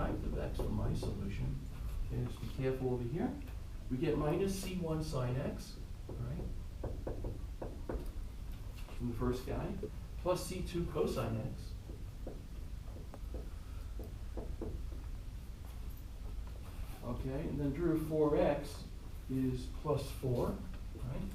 derived of x from my solution. Okay, just be careful over here. We get minus C1 sine x, right, from the first guy, plus C2 cosine x. Okay, and then derivative of 4x is plus 4, right?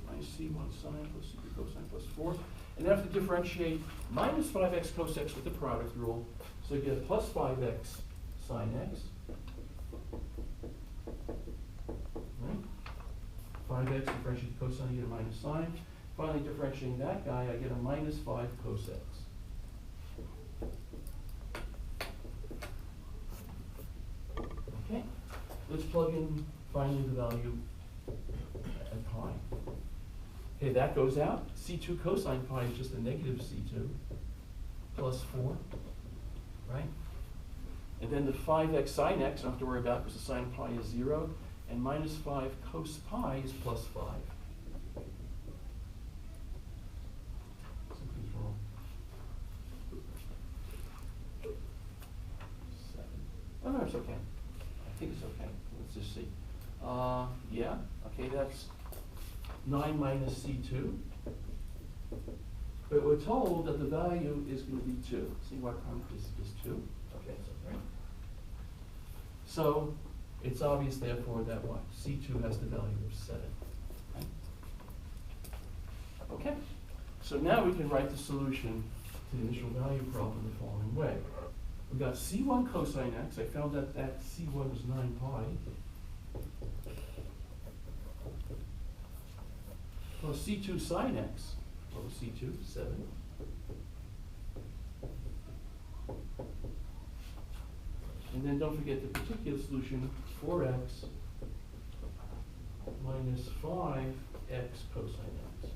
Minus C1 sine plus C2 cosine plus 4. And then I have to differentiate minus 5x cos x with the product rule. So you get plus 5x sine x. Right? 5x differentiate the cosine, you get a minus sine. Finally, differentiating that guy, I get a minus 5 cos x. Okay, let's plug in finally the value at pi. Okay, that goes out. C2 cosine pi is just a negative C2 plus 4, right? And then the 5x sine x, I don't have to worry about because the sine pi is 0, and minus 5 cos pi is plus 5. Something's wrong. 7. Oh, no, it's okay. I think it's okay. Let's just see. Yeah, okay, that's 9 minus C2. But we're told that the value is going to be 2. See what is 2? Okay, so right. So it's obvious, therefore, that what? C2 has the value of 7. Right? Okay. So now we can write the solution to the initial value problem the following way. We've got C1 cosine x. I found that C1 is 9 pi. Plus C2 sine x. What was C2? 7. And then don't forget the particular solution, 4x minus 5x cosine x.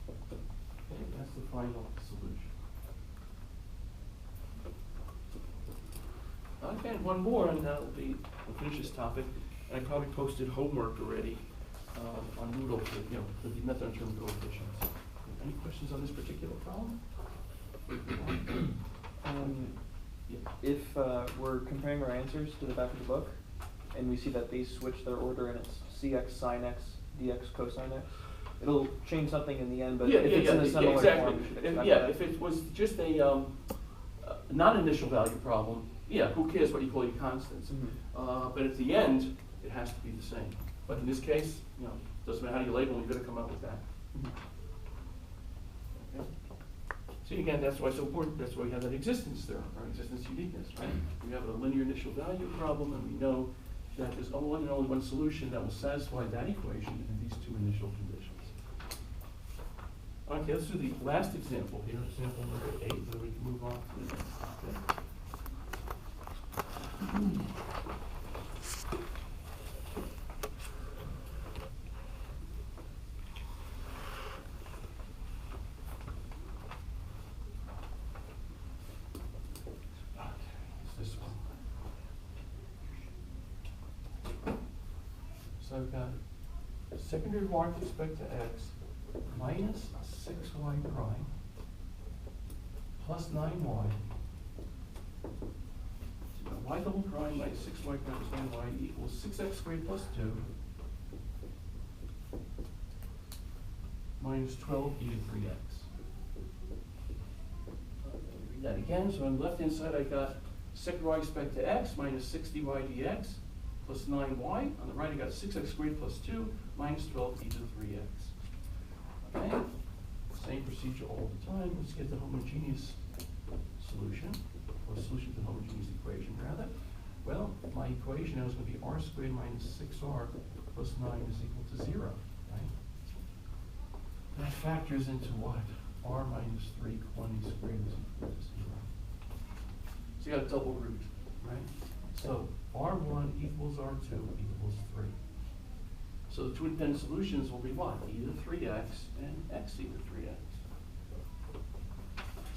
Okay, that's the final solution. Okay, and one more, and that'll be, we'll finish this topic. And I probably posted homework already on Moodle for the method in terms of coefficients. Any questions on this particular problem? Yeah. If we're comparing our answers to the back of the book, and we see that they switch their order and it's cx sine x dx cosine x, it'll change something in the end, but if it's in a similar exactly. form, we should expect Yeah, that. if it was just a non-initial value problem, yeah, who cares what you call your constants? Mm-hmm. But at the end, it has to be the same. But in this case, doesn't matter how you label them, you've got to come up with that. Mm-hmm. Okay. See, again, that's why it's so important. That's why we have that existence theorem, or existence uniqueness, right? We have a linear initial value problem, and we know that there's only one solution that will satisfy that equation in these two initial conditions. Okay, let's do the last example here, example number 8, then we can move on to the next. Okay. So I've got secondary y with respect to x minus 6y prime plus 9y. So y double prime minus 6y prime plus 9y equals 6x squared plus 2 minus 12 e to 3x. Read that again. So on the left hand side I got second y with respect to x minus 60y dx plus 9y. On the right, I got 6x squared plus 2 minus 12 e to the 3x. Okay? Same procedure all the time. Let's get the homogeneous solution, or solution to the homogeneous equation, rather. Well, my equation now is going to be r squared minus 6r plus 9 is equal to 0, right? That factors into what? R minus 320 squared is equal to 0. So you got a double root, right? So R1 equals R2 equals 3. So the two independent solutions will be what? E to the 3x and x e to the 3x.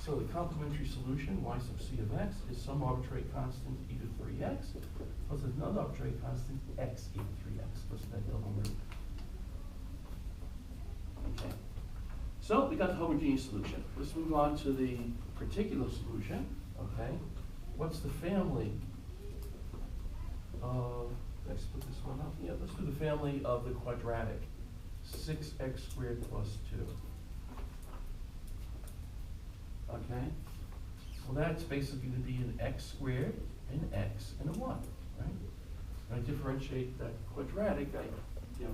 So the complementary solution, y sub c of x, is some arbitrary constant e to the 3x plus another arbitrary constant x e to the 3x plus that double root. Okay. So we got the homogeneous solution. Let's move on to the particular solution, okay? What's the family of, did I split this one up? Yeah, let's do the family of the quadratic, 6x squared plus 2. Okay? Well, that's basically going to be an x squared, an x, and a 1, right? When I differentiate that quadratic, I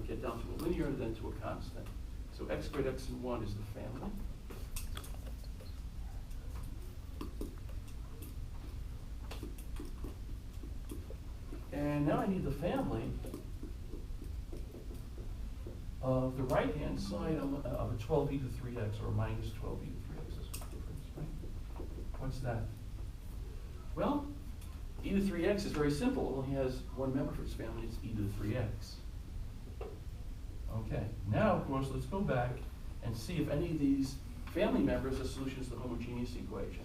get down to a linear and then to a constant. So x squared, x, and 1 is the family. And now I need the family of the right-hand side of a 12e to 3x, or minus 12e to 3x is the difference, right? What's that? Well, e to 3x is very simple. It only has one member for its family. It's e to the 3x. Okay, now, of course, let's go back and see if any of these family members are solutions to the homogeneous equation.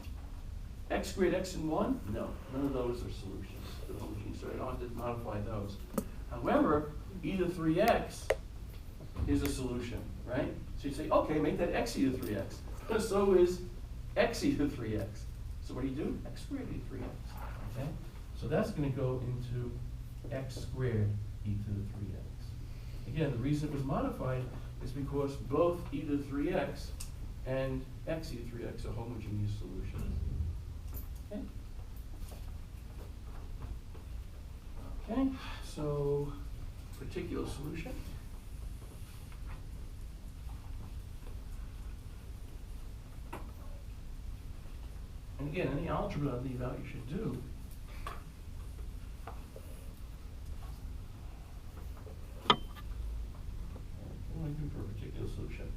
X squared, x, and 1? No, none of those are solutions to the homogeneous, so I don't have to modify those. However, e to 3x is a solution, right? So you say, okay, make that x e to 3x. So is x e to 3x. So what do? X squared e to 3x, okay? So that's going to go into x squared e to the 3x. Again, the reason it was modified is because both e to the 3x and x e to 3x are homogeneous solutions. Okay? Okay, so particular solution. And again, any algebra I leave out you should do. What do I do for a particular solution?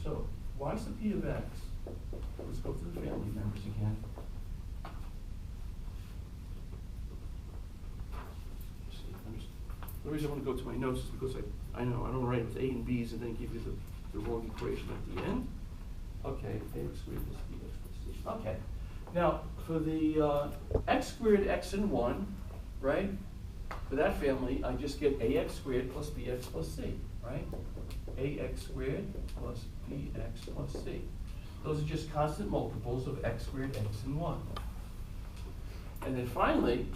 So, y sub p of x, let's go through the family members again. The reason I want to go to my notes is because I know I don't write with a and b's and then give you the wrong equation at the end. Okay, ax squared plus bx plus c. Okay. Now, for the x squared, x, and 1, right? For that family, I just get ax squared plus bx plus c, right? Ax squared plus bx plus c. Those are just constant multiples of x squared, x, and 1. And then finally,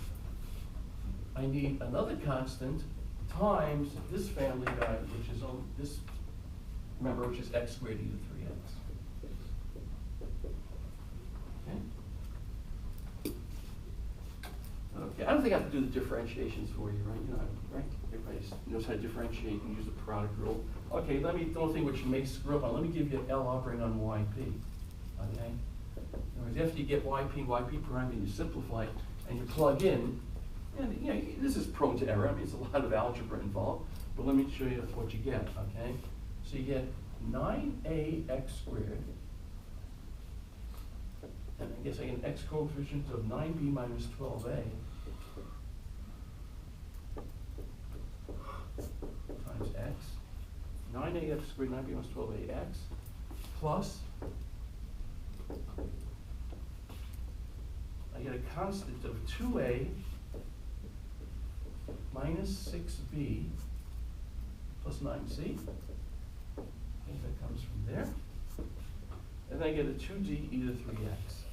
I need another constant times this family value, which is on this, remember, which is x squared e to 3x. Okay? Okay, I don't think I have to do the differentiations for you, right? You know, right? Everybody knows how to differentiate and use the product rule. Okay, the only thing which you may screw up on, let me give you L operating on yp. Okay? After you get yp and yp prime and you simplify and you plug in, and this is prone to error. I mean, it's a lot of algebra involved, but let me show you what you get, okay? So you get 9ax squared, and I guess I get an x coefficient of 9b minus 12a times x, 9ax squared, 9b minus 12ax, plus, I get a constant of 2a minus 6b plus 9c. Okay, that comes from there. And then I get a 2d e to 3x.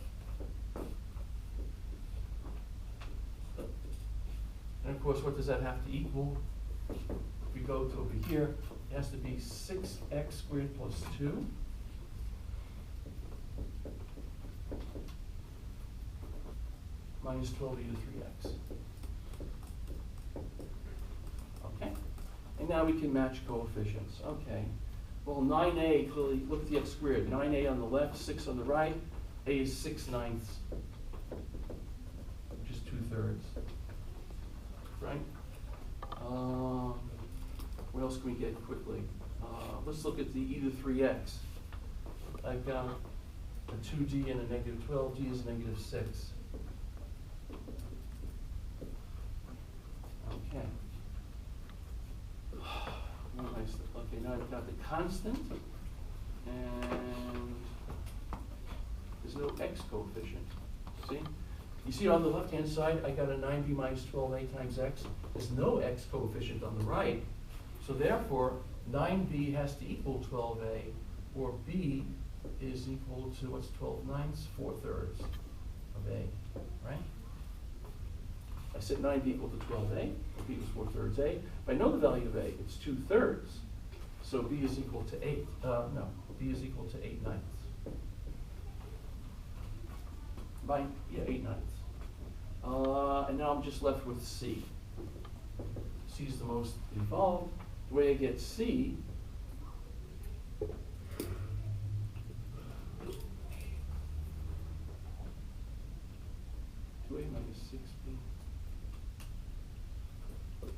And of course, what does that have to equal? If we go to over here, it has to be 6x squared plus 2. Minus 12e to 3x. Okay, and now we can match coefficients. Okay, well 9a, clearly, look at the x squared. 9a on the left, 6 on the right. A is 6/9, which is 2/3, right? What else can we get quickly? Let's look at the e to 3x. I've got a 2d and a negative 12. D is negative 6. Okay. Okay, now I've got the constant, and there's no x coefficient. See? You see on the left-hand side, I got a 9b minus 12a times x. There's no x coefficient on the right, so therefore 9b has to equal 12a, or B is equal to, what's 12/9, 4/3 of A, right? I said 9B equal to 12A, or B was 4/3 A. If I know the value of A, it's 2/3. So B is equal to 8, no, B is equal to 8/9. Yeah, 8/9. And now I'm just left with C. C is the most involved. The way I get C,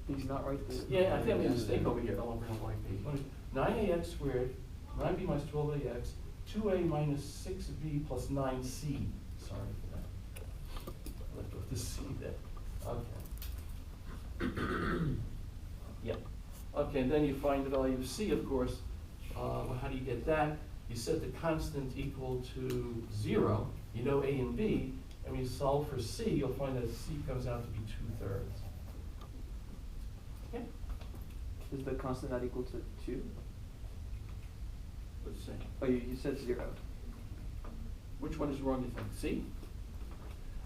He's not right there. yeah, I think I made a mistake over here. Oh, I'm going to white page. 9ax squared, 9b minus 12ax, 2a minus 6b plus 9c. Sorry for that. Let's put the c there. Okay. Yeah. Okay, and then you find the value of c, of course. Well, how do you get that? You set the constant equal to 0. You know a and b. And when you solve for c, you'll find that c comes out to be 2/3. Yeah. Is the constant not equal to 2? Let's see. Oh, you said 0. Which one is wrong, you think? C?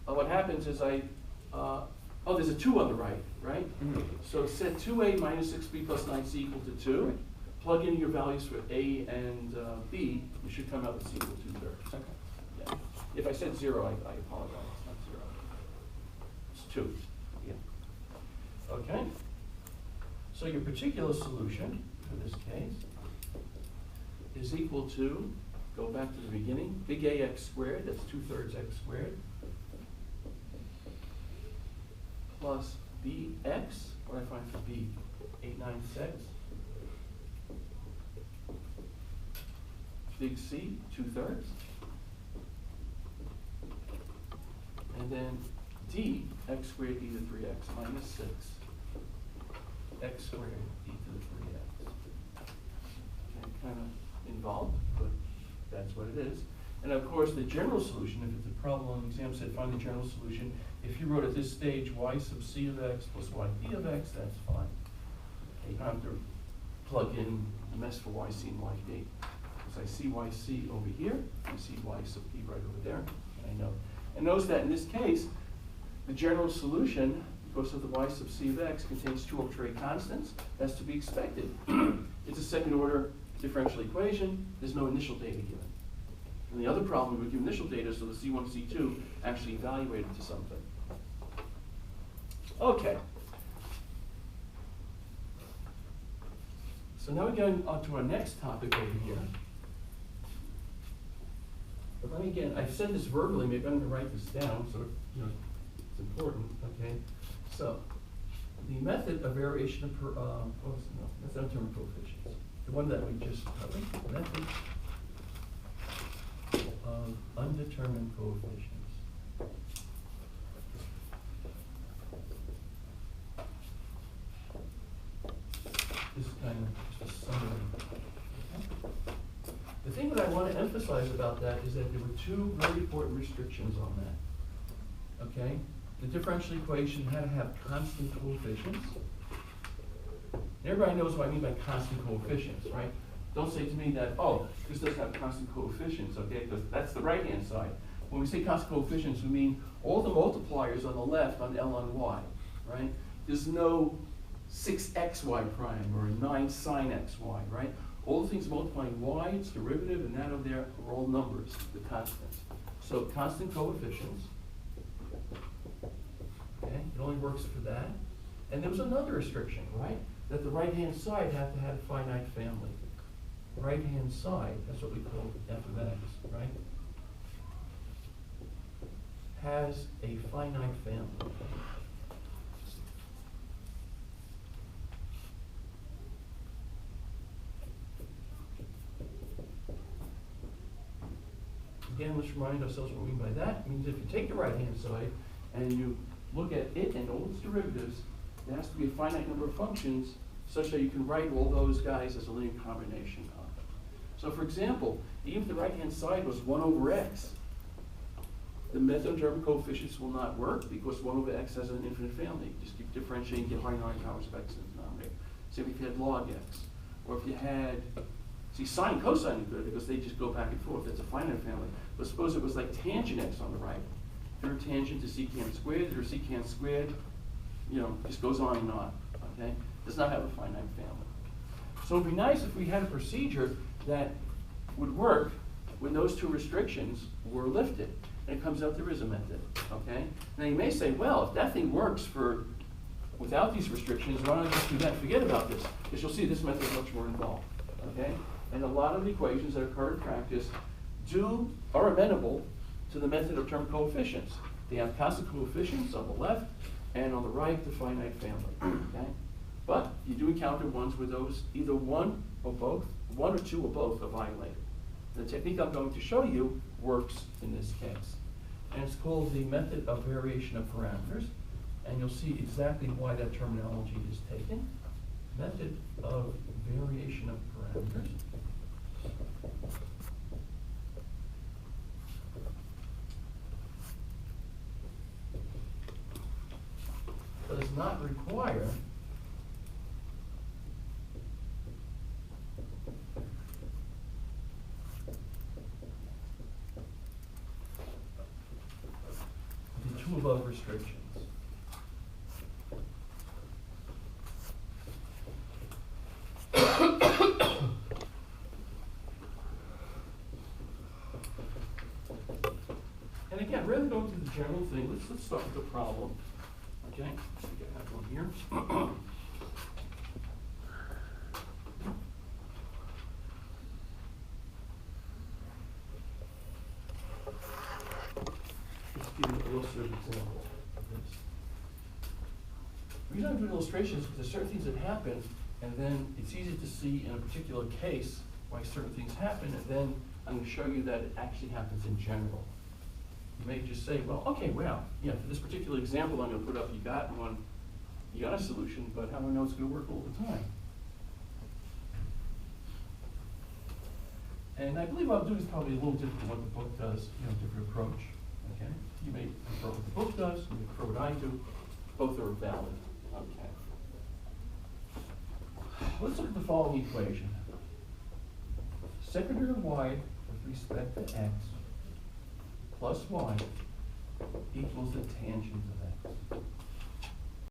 What happens is there's a 2 on the right, right? Mm-hmm. So set 2a minus 6b plus 9c equal to 2. Right. Plug in your values for a and b, you should come out with c equal to 2/3. Okay. Yeah. If I said 0, I apologize. It's not 0. It's 2. Yeah. Okay. So your particular solution for this case is equal to, go back to the beginning, big AX squared, that's 2/3 x squared, plus BX, what do I find for B? 8/9 big C, 2/3. And then D, x squared e to the 3x minus 6. X squared e to the 3x. Okay, kind of involved, but that's what it is. And of course, the general solution, if it's a problem on the exam said find the general solution, if you wrote at this stage y sub c of x plus yp of x, that's fine. Okay, you don't have to plug in the mess for yc and yp. Because I see yc over here, I see y sub p right over there, and I know. And notice that in this case, the general solution, because of the y sub c of x, contains 2 arbitrary constants. That's to be expected. It's a second order differential equation. There's no initial data given. And the other problem, we give initial data, so the C1, C2 actually evaluated to something. Okay. So now we're going on to our next topic over here. But let me again, I've said this verbally, maybe I'm going to write this down, so you know it's important, okay? So, the method of variation of that's undetermined coefficients. The one that we just covered, the method of undetermined coefficients. This is kind of just a summary. Okay? The thing that I want to emphasize about that is that there were 2 very important restrictions on that. Okay? The differential equation had to have constant coefficients. Everybody knows what I mean by constant coefficients, right? Don't say to me that, oh, this doesn't have constant coefficients, okay? Because that's the right-hand side. When we say constant coefficients, we mean all the multipliers on the left on L on Y, right? There's no 6xy prime or 9 sine xy, right? All the things multiplying y, its derivative, and that over there are all numbers, the constants. So constant coefficients, okay? It only works for that. And there was another restriction, right? That the right-hand side had to have a finite family. Right-hand side, that's what we call f of x, right? Has a finite family. Again, let's remind ourselves what we mean by that. It means if you take the right-hand side and you look at it and all its derivatives, there has to be a finite number of functions such that you can write all those guys as a linear combination of. So for example, even if the right-hand side was 1 over x, the method of German coefficients will not work because 1 over x has an infinite family. You just keep differentiating, get higher and higher powers of x in the denominator. Same if you had log x, or if you had See, sine, cosine is good because they just go back and forth. That's a finite family. But suppose it was like tangent x on the right. Third tangent to secant squared, or secant squared, you know, just goes on and on, okay? Does not have a finite family. So it'd be nice if we had a procedure that would work when those two restrictions were lifted. And it comes out there is a method, okay? Now you may say, well, if that thing works for without these restrictions, why don't I just do that? Forget about this, because you'll see this method is much more involved, okay? And a lot of the equations that occur in practice are amenable to the method of term coefficients. They have constant coefficients on the left, and on the right, the finite family, okay? But you do encounter ones where those, either one or two or both are violated. The technique I'm going to show you works in this case. And it's called the method of variation of parameters. And you'll see exactly why that terminology is taken. Method of variation of parameters. Does not require the two above restrictions. And again, rather than going to the general thing, let's start with the problem. Okay, I think I have one here. Let's give you a illustrative example of this. The reason I'm doing illustrations is because there's certain things that happen, and then it's easy to see in a particular case why certain things happen, and then I'm going to show you that it actually happens in general. You may just say, well, okay, well, yeah, for this particular example I'm going to put up, you got a solution, but how do I know it's going to work all the time? And I believe what I'll do is probably a little different than what the book does, different approach, okay? You may prefer what the book does, you may prefer what I do. Both are valid, okay? Let's look at the following equation. Second order y with respect to x plus y equals the tangent of x.